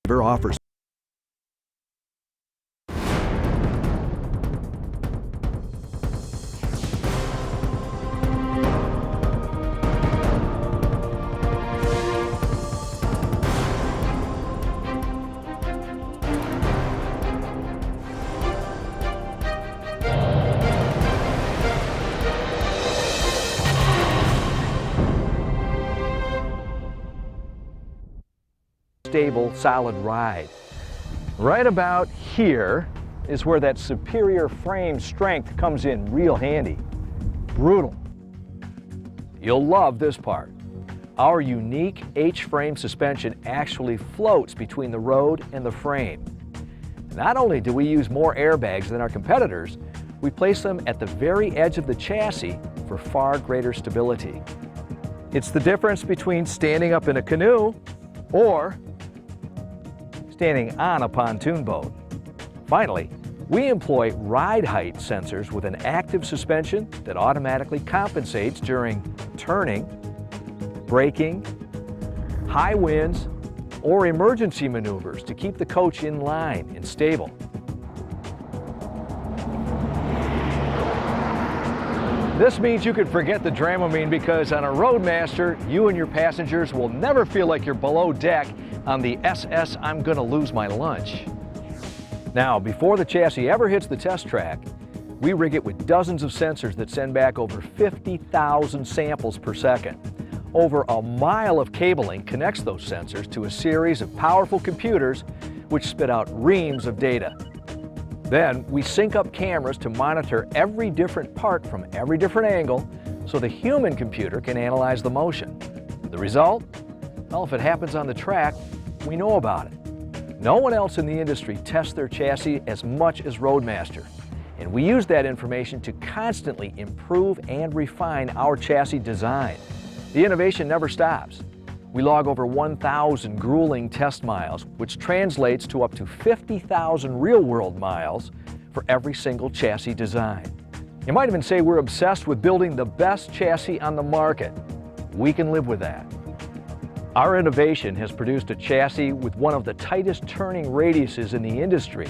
Beaver offers stable, solid ride. Right about here is where that superior frame strength comes in real handy. Brutal. You'll love this part. Our unique H-frame suspension actually floats between the road and the frame. Not only do we use more airbags than our competitors, we place them at the very edge of the chassis for far greater stability. It's the difference between standing up in a canoe or standing on a pontoon boat. Finally, we employ ride height sensors with an active suspension that automatically compensates during turning, braking, high winds, or emergency maneuvers to keep the coach in line and stable. This means you can forget the Dramamine because on a Roadmaster, you and your passengers will never feel like you're below deck on the SS I'm gonna lose my lunch. Now, before the chassis ever hits the test track, we rig it with dozens of sensors that send back over 50,000 samples per second. Over a mile of cabling connects those sensors to a series of powerful computers which spit out reams of data. Then we sync up cameras to monitor every different part from every different angle so the human computer can analyze the motion. The result? Well, if it happens on the track, we know about it. No one else in the industry tests their chassis as much as Roadmaster, and we use that information to constantly improve and refine our chassis design. The innovation never stops. We log over 1,000 grueling test miles, which translates to up to 50,000 real-world miles for every single chassis design. You might even say we're obsessed with building the best chassis on the market. We can live with that. Our innovation has produced a chassis with one of the tightest turning radiuses in the industry.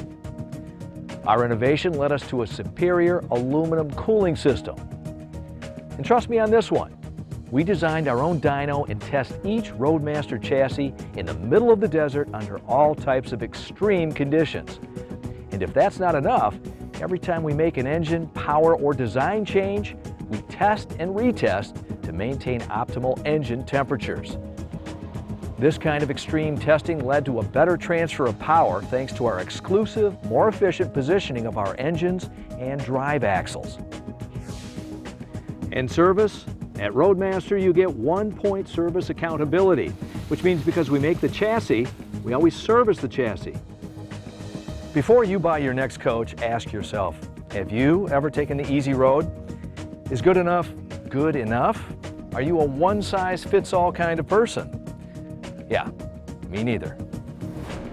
Our innovation led us to a superior aluminum cooling system. And trust me on this one, we designed our own dyno and test each Roadmaster chassis in the middle of the desert under all types of extreme conditions. And if that's not enough, every time we make an engine, power, or design change, we test and retest to maintain optimal engine temperatures. This kind of extreme testing led to a better transfer of power thanks to our exclusive, more efficient positioning of our engines and drive axles. In service, at Roadmaster you get one-point service accountability, which means because we make the chassis, we always service the chassis. Before you buy your next coach, ask yourself, have you ever taken the easy road? Is good enough good enough? Are you a one-size-fits-all kind of person? Yeah, me neither.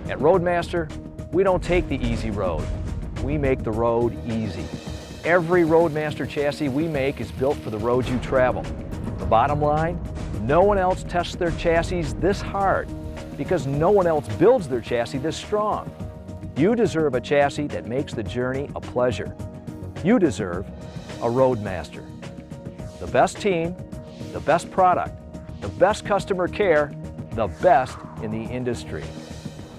At Roadmaster, we don't take the easy road. We make the road easy. Every Roadmaster chassis we make is built for the roads you travel. The bottom line, no one else tests their chassis this hard because no one else builds their chassis this strong. You deserve a chassis that makes the journey a pleasure. You deserve a Roadmaster. The best team, the best product, the best customer care, the best in the industry.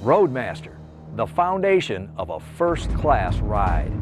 Roadmaster, the foundation of a first-class ride.